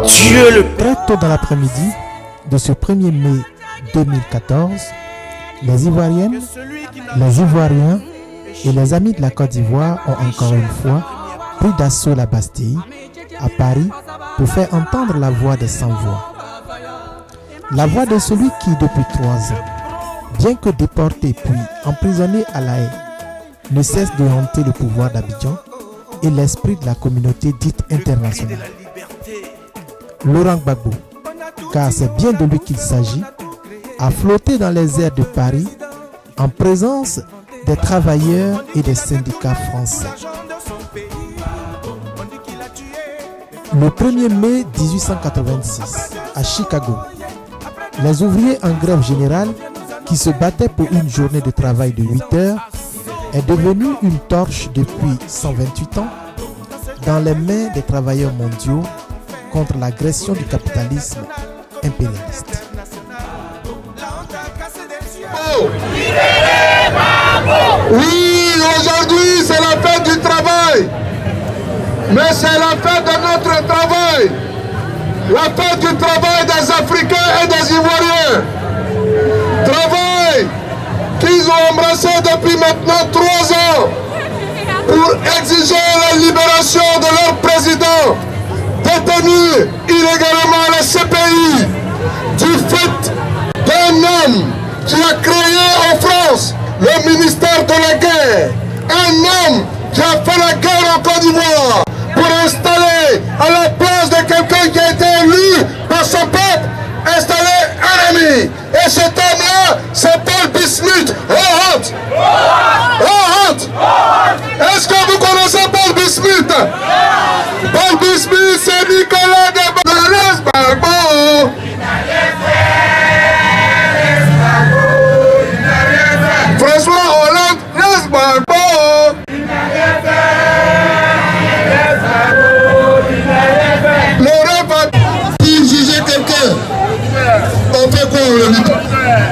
Dieu le Père. Très tôt dans l'après-midi de ce 1er mai 2014, les Ivoiriennes, les Ivoiriens et les amis de la Côte d'Ivoire ont encore une fois pris d'assaut la Bastille à Paris pour faire entendre la voix des sans-voix. La voix de celui qui, depuis 3 ans, bien que déporté puis emprisonné à La Haye, ne cesse de hanter le pouvoir d'Abidjan et l'esprit de la communauté dite internationale. Laurent Gbagbo, car c'est bien de lui qu'il s'agit, a flotté dans les airs de Paris en présence des travailleurs et des syndicats français. Le 1er mai 1886, à Chicago, les ouvriers en grève générale qui se battaient pour une journée de travail de 8 heures est devenu une torche depuis 128 ans dans les mains des travailleurs mondiaux contre l'agression du capitalisme impérialiste. Oui, aujourd'hui c'est la fête du travail, mais c'est la fête de notre travail, la fête du travail des Africains et des Ivoiriens. Travail qu'ils ont embrassé depuis maintenant 3 ans pour exiger la libération de leur président, détenu illégalement à la CPI, du fait d'un homme qui a créé en France le ministère de la guerre, un homme qui a fait la guerre en Côte d'Ivoire pour installer à la place de quelqu'un qui a été élu par son peuple, installer un ami. Et cet homme-là, c'est Paul Bismuth. Oh honte! Oh honte! Est-ce que vous connaissez Paul Bismuth? Paul Bismuth, c'est Nicolas de Gbagbo. François Hollande, laisse Gbagbo. Laurent va juger quelqu'un. On fait quoi, on le libère?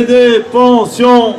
des pensions.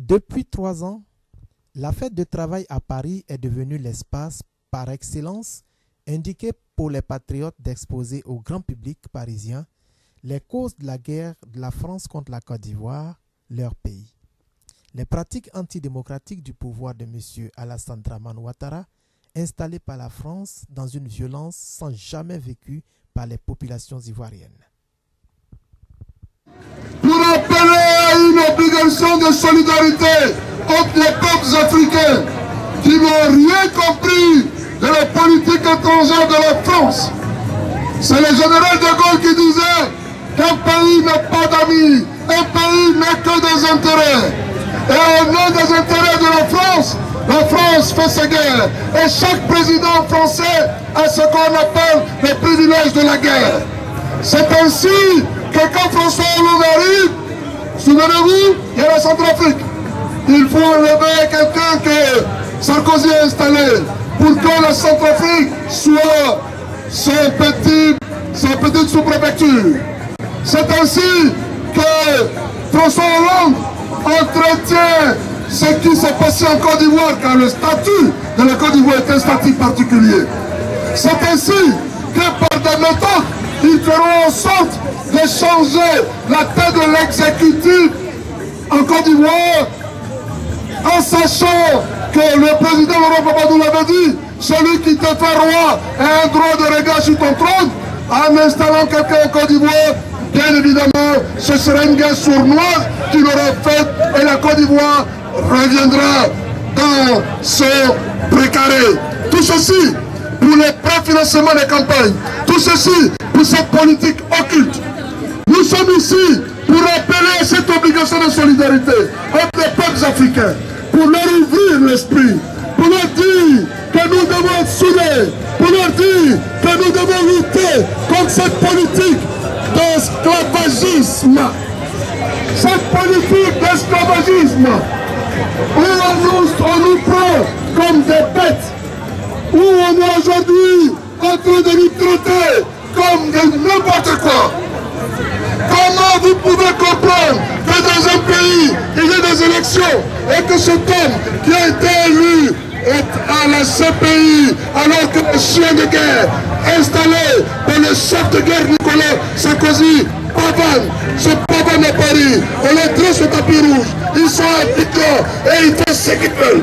Depuis 3 ans, la fête de travail à Paris est devenue l'espace par excellence indiqué pour les patriotes d'exposer au grand public parisien les causes de la guerre de la France contre la Côte d'Ivoire, leur pays. Les pratiques antidémocratiques du pouvoir de M. Alassane Dramane Ouattara, installé par la France dans une violence sans jamais vécue par les populations ivoiriennes. Pour appeler à une obligation de solidarité entre les peuples africains qui n'ont rien compris de la politique étrangère de la France. C'est le général de Gaulle qui disait qu'un pays n'a pas d'amis, un pays n'a que des intérêts. Et au nom des intérêts de la France fait ses guerres. Et chaque président français a ce qu'on appelle les privilèges de la guerre. C'est ainsi que quand François Hollande arrive, souvenez-vous, il y a la Centrafrique. Il faut enlever quelqu'un que Sarkozy a installé pour que la Centrafrique soit sa petite sous-préfecture. C'est ainsi que François Hollande entretient ce qui s'est passé en Côte d'Ivoire, car le statut de la Côte d'Ivoire est un statut particulier. C'est ainsi que par des méthodes, ils feront en sorte de changer la tête de l'exécutif en Côte d'Ivoire, en sachant que le président Laurent Gbagbo l'avait dit, celui qui te fait roi a un droit de regard sur ton trône. En installant quelqu'un en Côte d'Ivoire, bien évidemment, ce sera une guerre sournoise qu'il aura faite et la Côte d'Ivoire reviendra dans son précaré. Tout ceci pour le préfinancement des campagnes, tout ceci pour cette politique occulte. Nous sommes ici pour rappeler cette obligation de solidarité entre les peuples africains, pour leur ouvrir l'esprit, pour leur dire que nous devons être soudés, pour leur dire que nous devons lutter contre cette politique d'esclavagisme. Cette politique d'esclavagisme où on nous prend comme des bêtes, où on est aujourd'hui en train de nous traiter comme de n'importe quoi. Comment vous pouvez comprendre que dans un pays, il y a des élections et que cet homme qui a été élu est à la CPI alors que le chien de guerre installé par le chef de guerre Nicolas Sarkozy pavane, se pavane à Paris, on les dresse au tapis rouge, ils sont impliqués et ils font ce qu'ils veulent.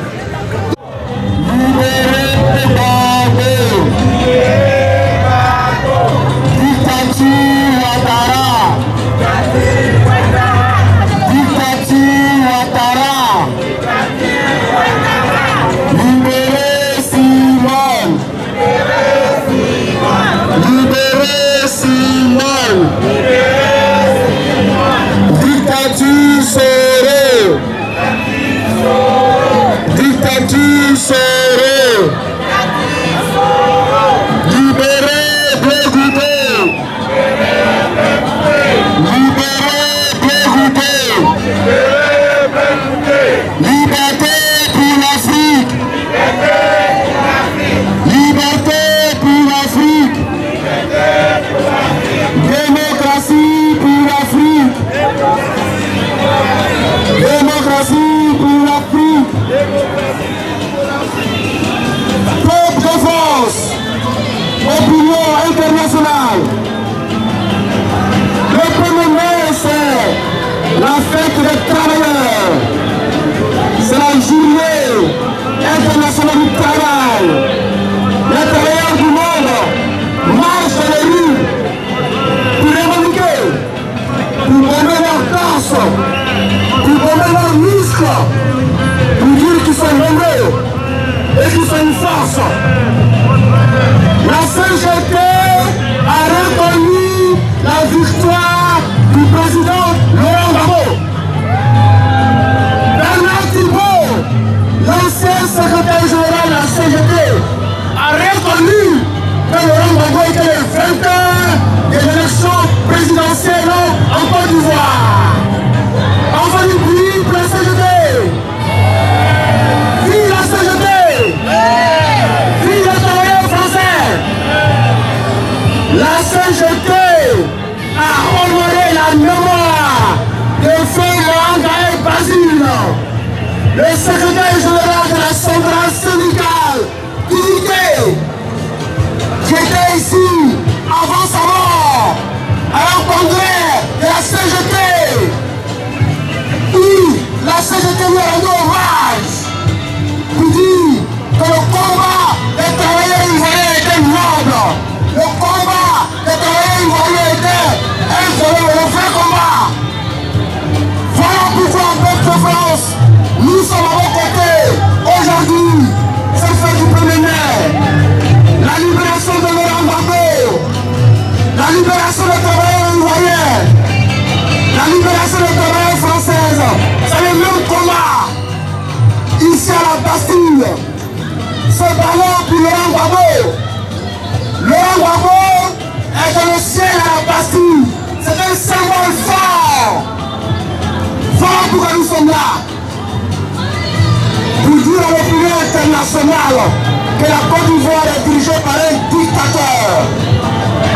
Que la Côte d'Ivoire est dirigée par un dictateur,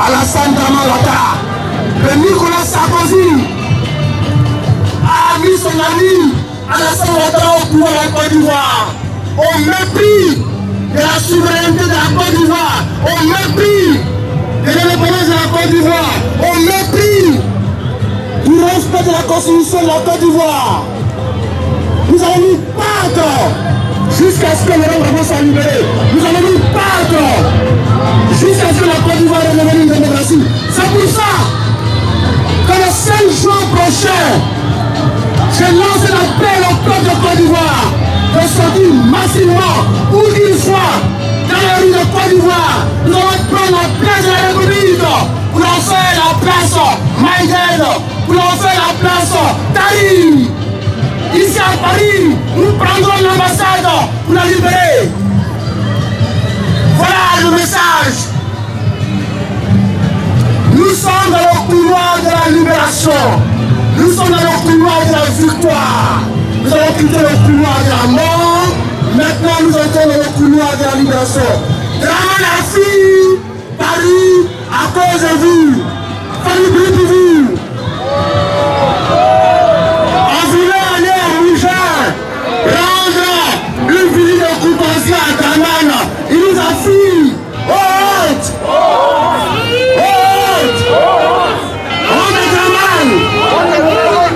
Alassane Dramane Ouattara. Que Nicolas Sarkozy a mis son ami Alassane Ouattara au pouvoir en Côte d'Ivoire, au mépris de la souveraineté de la Côte d'Ivoire, au mépris de l'indépendance de la Côte d'Ivoire, au mépris du respect de la Constitution de la Côte d'Ivoire. Nous allons nous battre jusqu'à ce que le Rwanda soit libéré. Nous allons nous battre jusqu'à ce que la Côte d'Ivoire redevienne une démocratie. C'est pour ça que le 5 juin prochain, j'ai lancé l'appel au peuple de Côte d'Ivoire de sortir massivement, où qu'il soit, dans les rues de Côte d'Ivoire. Nous allons prendre la place de la République pour en faire la place Maïdène, pour en faire la place Tahrir. Ici à Paris, nous prendrons l'ambassade pour la libérer. Voilà le message. Nous sommes dans le couloir de la libération. Nous sommes dans le couloir de la victoire. Nous allons quitter le couloir de la mort. Maintenant, nous entrons dans le couloir de la libération. Dramane la fille, Paris, à cause de vous. Famille Bripiville. On voulait aller à Niger, rendre une visite de courtoisie à Dramane. Il nous a fui. Honte! Honte! Honte de Dramane!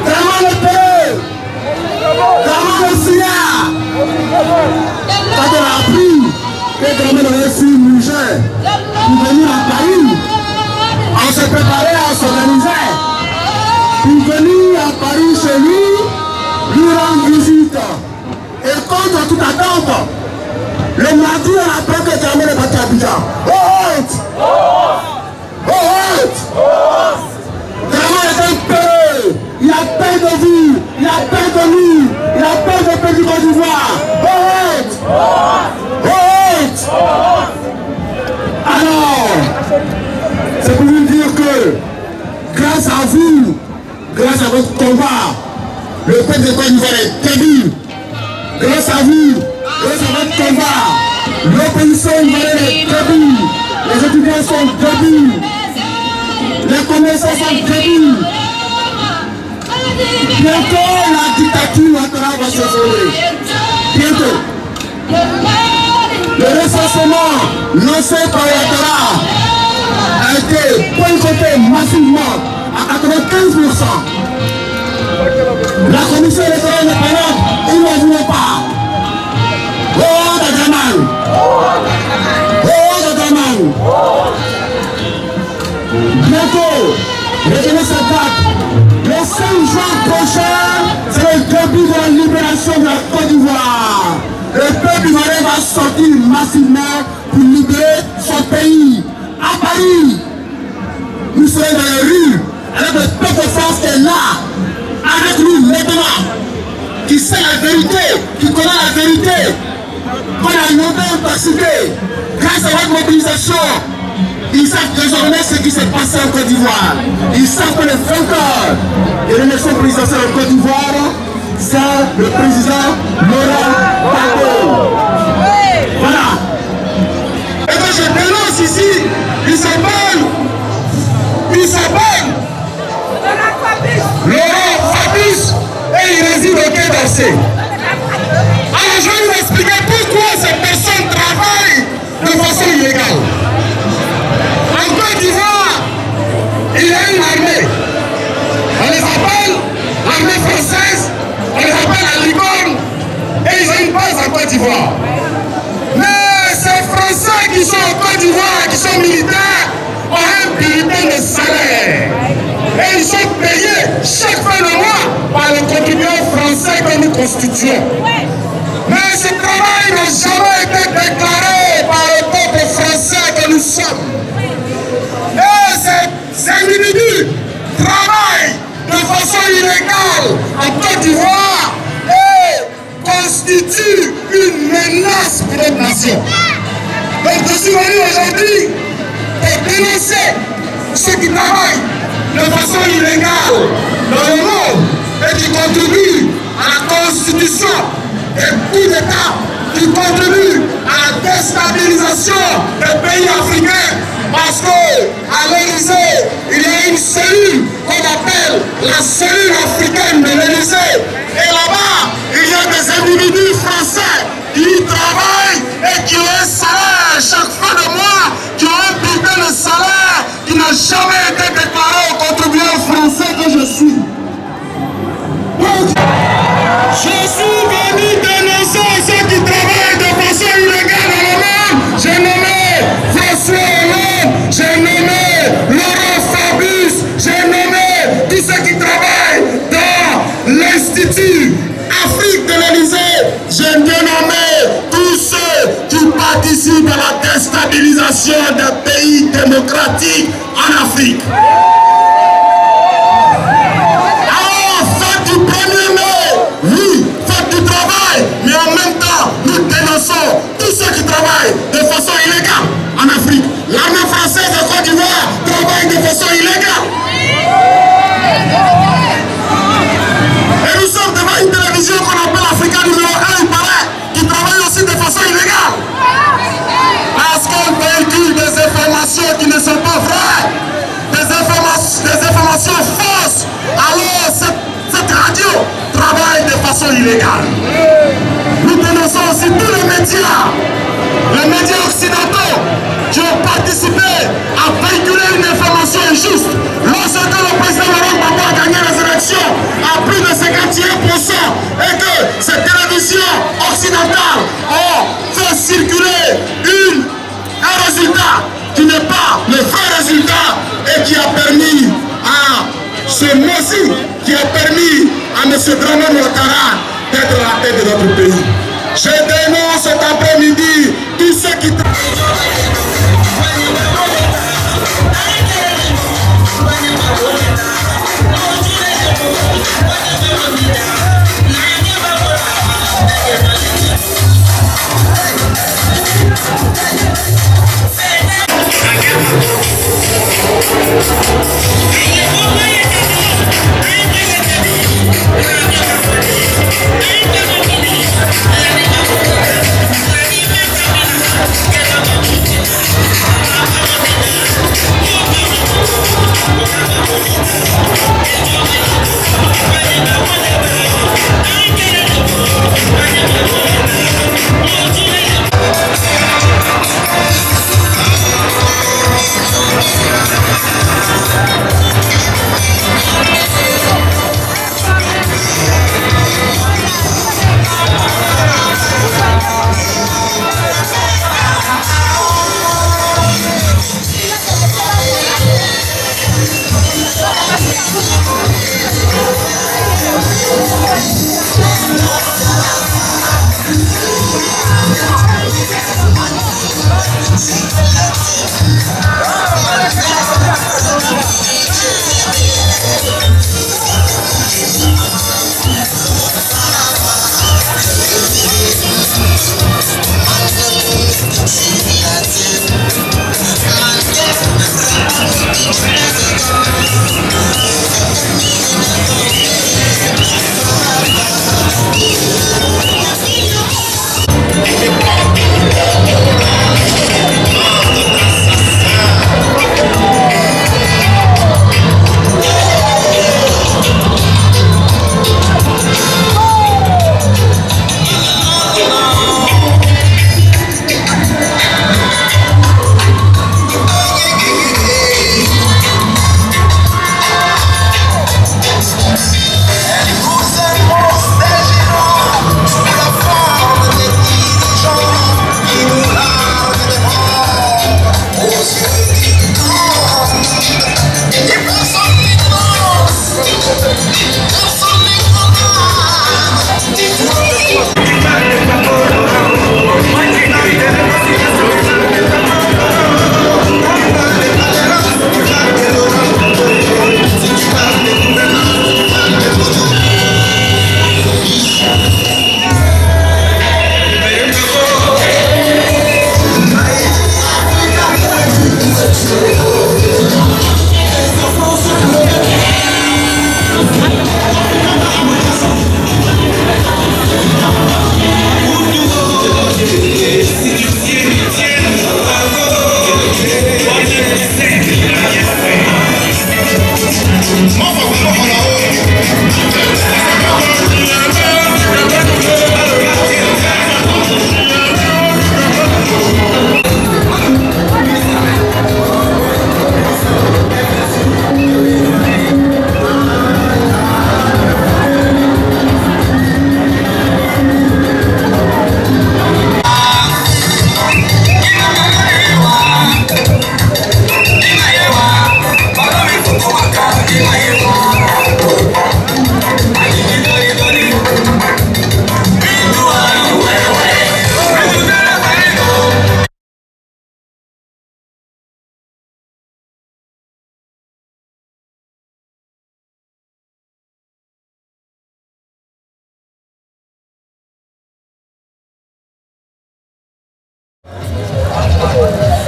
Dramane le père! Dramane le seigneur! Quand on a appris que Dramane avait fui Niger pour venir à Paris, on se préparait, on s'organisait pour venir à Paris chez lui rendre visite. Et contre toute attente, le mardi on apprend que Dramane est parti à Abidjan. Honte! Honte! Dramane est un peu. Il a peur de vous, il a peur de nous, il a peur de pays du Côte d'Ivoire. Honte! Honte! Alors, c'est pour vous dire que grâce à vous, grâce à votre combat, le peuple de Côte d'Ivoire est terrible. Grâce à vous, grâce à votre combat, l'opposition ivoirienne est terrible. Les étudiants sont débiles. Les commerçants sont débiles. Bientôt, la dictature Ouattara va se sauver. Bientôt. Le recensement lancé par Ouattara a été boycotté massivement à 95%. La commission électorale indépendante, ils ne voulaient pas. Oh, Dramane! Oh, Dramane! Bientôt, retenez cette date. Le 5 juin prochain, c'est le début de la libération de la Côte d'Ivoire. Le peuple ivoirien va sortir massivement pour libérer son pays. À Paris, nous serons dans les rues avec le peuple de France qui est là, avec nous maintenant, qui sait la vérité, qui connaît la vérité, qu'on a longtemps participé. Grâce à votre mobilisation, ils savent désormais ce qui s'est passé en Côte d'Ivoire. Ils savent que le vainqueur de l'élection présidentielle en Côte d'Ivoire, c'est le président Laurent Gbagbo. Voilà. Et que je dénonce ici, il s'appelle Laurent Fabius et il réside au Quai d'Orsay. Alors je vais vous expliquer pourquoi ces personnes travaillent de façon illégale. En Côte d'Ivoire, il y a une armée. On les appelle l'armée française, on les appelle la Licorne, et ils ont une base en Côte d'Ivoire. Mais ces Français qui sont en Côte d'Ivoire, qui sont militaires, ont un bulletin de salaire. Et ils sont payés chaque fin de mois par les contribuables français que nous constituons. Mais ce travail n'a jamais été déclaré par le peuple français que nous sommes. Et ces individus travaillent de façon illégale en Côte d'Ivoire et constituent une menace pour notre nation. Donc je suis venu aujourd'hui pour dénoncer ceux qui travaillent de façon illégale dans le monde et qui contribuent à la constitution des coups d'État, qui contribuent à la déstabilisation des pays africains. Parce qu'à l'Élysée, il y a une cellule qu'on appelle la cellule africaine de l'Élysée. Et là-bas, jamais été déclaré au contribuable français que je suis. Je suis venu dénoncer ceux qui travaillent de façon illégale dans le monde. J'ai nommé François Hollande, j'ai nommé Laurent Fabius, j'ai nommé tous ceux qui travaillent dans l'Institut Afrique de l'Élysée. J'ai dénommé tous ceux qui participent à la déstabilisation des pays démocratiques en Afrique. Alors, faites du 1er mai, oui, faites du travail, mais en même temps, nous dénonçons tous ceux qui travaillent de façon illégale en Afrique. L'armée française de Côte d'Ivoire travaille de façon illégale. Et nous sommes devant une télévision qu'on appelle Africa numéro 1, il paraît, qui travaille aussi de façon illégale. Parce qu'on véhicule des informations qui ne sont pas vraies, des informations fausses. Alors cette radio travaille de façon illégale. Nous dénonçons aussi tous les médias occidentaux qui ont participé à véhiculer une information injuste. Lorsque le président Laurent Gbagbo a gagné les élections à plus de 51% et que ces télévisions occidentales ont fait circuler un résultat qui n'est pas le vrai résultat et qui a permis à ce Mossi, qui a permis à M. Dramane Ouattara d'être à la tête de notre pays. Je dénonce cet après-midi tous ceux qui...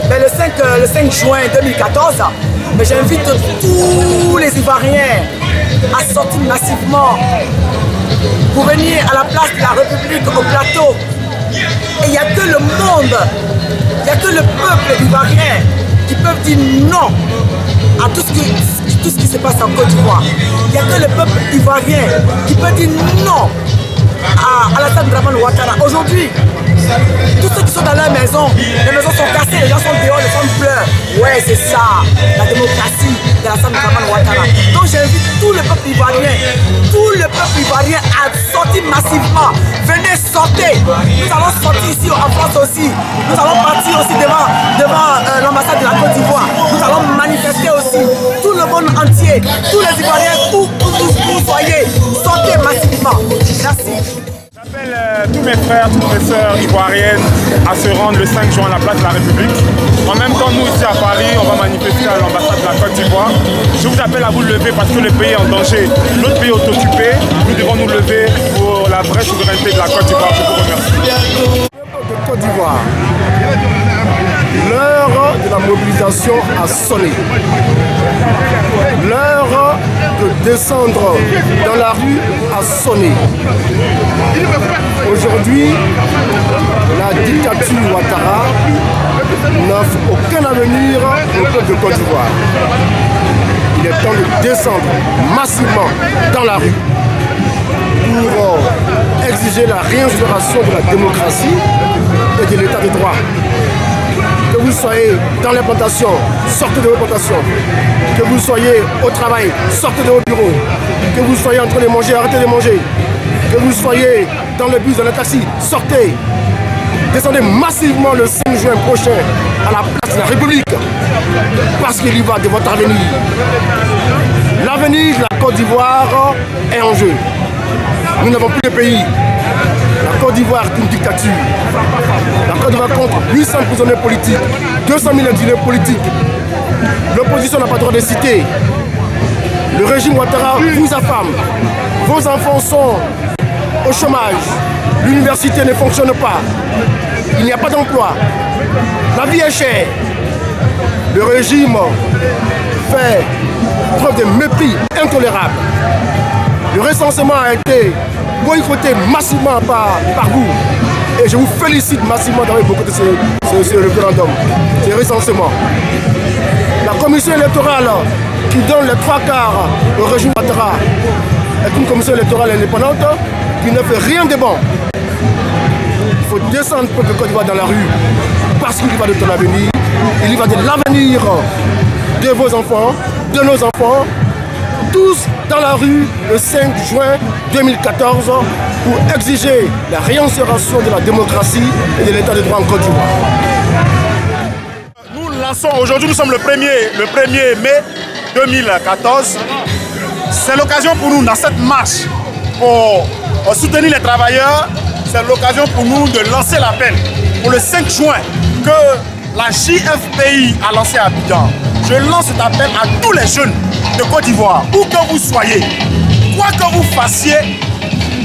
Mais le 5 juin 2014, j'invite tous les Ivoiriens à sortir massivement pour venir à la place de la République au plateau. Et il n'y a que le monde, il n'y a que le peuple ivoirien qui peuvent dire non à tout ce qui se passe en Côte d'Ivoire. Il n'y a que le peuple ivoirien qui peut dire non à Alassane Dramane Ouattara. Aujourd'hui, tous ceux qui sont dans leur maison, les maisons sont cassées, les gens sont dehors, les femmes pleurent. Ouais, c'est ça, la démocratie d'Alassane Dramane Ouattara. Donc j'invite tout le peuple ivoirien à sortir massivement. Venez, sortez. Nous allons sortir ici en France aussi. Nous allons partir aussi devant l'ambassade de la Côte d'Ivoire. Nous allons manifester aussi. Tout le monde entier, tous les Ivoiriens, où vous soyez, sortez massivement. Merci. J'appelle tous mes frères, toutes mes sœurs ivoiriennes à se rendre le 5 juin à la place de la République. En même temps, nous ici à Paris, on va manifester à l'ambassade de la Côte d'Ivoire. Je vous appelle à vous lever parce que le pays est en danger. Notre pays est occupé. Nous devons nous lever pour la vraie souveraineté de la Côte d'Ivoire. Je vous remercie. De Côte d'Ivoire, l'heure de la mobilisation a sonné. L'heure de descendre dans la rue a sonné. Aujourd'hui, la dictature Ouattara n'offre aucun avenir au peuple de Côte d'Ivoire. Il est temps de descendre massivement dans la rue pour exiger la réinstauration de la démocratie et de l'état de droit. Que vous soyez dans les plantations, sortez de vos plantations. Que vous soyez au travail, sortez de vos bureaux. Que vous soyez en train de manger, arrêtez de manger. Que vous soyez dans le bus, dans le taxi, sortez. Descendez massivement le 5 juin prochain à la place de la République. Parce qu'il y va de votre avenir. L'avenir de la Côte d'Ivoire est en jeu. Nous n'avons plus de pays. La Côte d'Ivoire est une dictature. La Côte d'Ivoire compte 800 prisonniers politiques, 200 000 exilés politiques. L'opposition n'a pas le droit de citer. Le régime Ouattara vous affame. Vos enfants sont au chômage. L'université ne fonctionne pas. Il n'y a pas d'emploi. La vie est chère. Le régime fait preuve de mépris intolérable. Le recensement a été boycotté massivement par vous. Et je vous félicite massivement d'avoir boycotté ce référendum, ce recensement. La commission électorale qui donne les 3 quarts au régime Ouattara est une commission électorale indépendante qui ne fait rien de bon. Il faut descendre pour que Côte d'Ivoire dans la rue parce qu'il y va de ton avenir, il y va de l'avenir de vos enfants, de nos enfants. Tous dans la rue le 5 juin 2014 pour exiger la réinstauration de la démocratie et de l'état de droit en Côte d'Ivoire. Nous lançons aujourd'hui, nous sommes le 1er mai 2014. C'est l'occasion pour nous dans cette marche pour soutenir les travailleurs. C'est l'occasion pour nous de lancer l'appel pour le 5 juin que la JFPI a lancé à Abidjan. Je lance cet appel à tous les jeunes de Côte d'Ivoire, où que vous soyez, quoi que vous fassiez,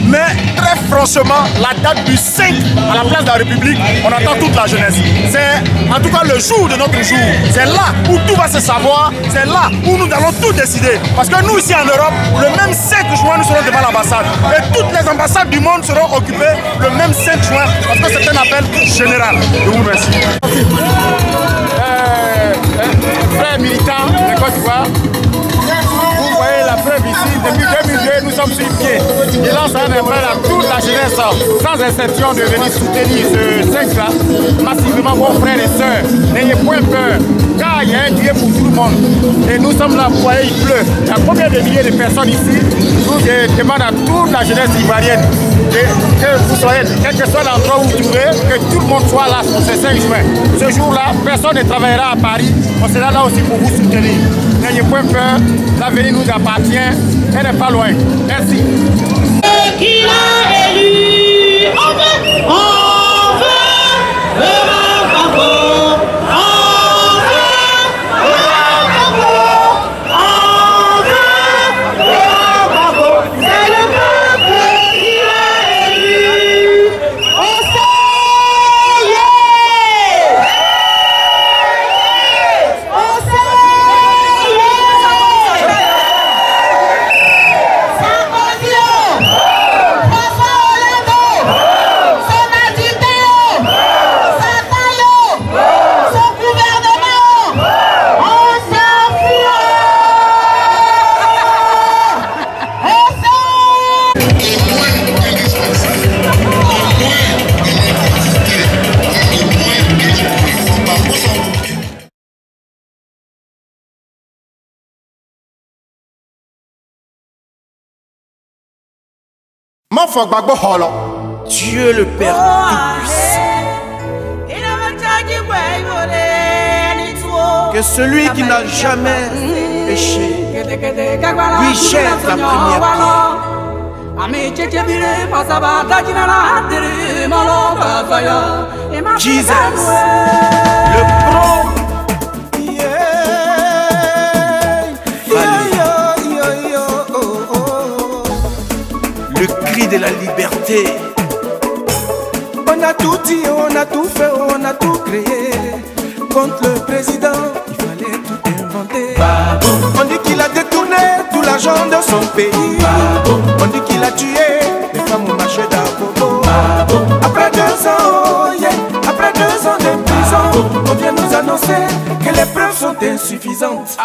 mais très franchement, la date du 5 à la place de la République, on attend toute la jeunesse. C'est en tout cas le jour de notre jour. C'est là où tout va se savoir, c'est là où nous allons tout décider. Parce que nous ici en Europe, le même 5 juin, nous serons devant l'ambassade. Et toutes les ambassades du monde seront occupées le même 5 juin, parce que c'est un appel général. Je vous remercie. Frères militants de Côte d'Ivoire, vous voyez la preuve ici, depuis 2002 nous sommes sur pied. Je lance un appel à toute la jeunesse, sans exception, de venir soutenir ce 5 là, massivement vos frères et sœurs. N'ayez point peur, car il y a un Dieu pour tout le monde. Et nous sommes là, vous voyez, il pleut. Il y a combien de milliers de personnes ici? Je demande à toute la jeunesse ivoirienne que vous soyez, quel que soit l'endroit où vous trouvez, que tout le monde soit là pour ce 5 juin. Ce jour-là, personne ne travaillera à Paris. On sera là aussi pour vous soutenir. N'ayez point peur, l'avenir nous appartient, elle n'est pas loin. Merci. Qu'il a élu, on veut le Gabon. Dieu le Père Tout-Puissant. Que celui qui n'a jamais péché lui jette la première pierre. Jesus, le pro. Le cri de la liberté. On a tout dit, on a tout fait, on a tout créé. Contre le président, il fallait tout inventer. On dit qu'il a détourné tout l'argent de son pays. On dit qu'il a tué les femmes au marché d'Agogo. Après 2 ans, oh yeah, après 2 ans de prison, on vient nous annoncer que les preuves sont insuffisantes.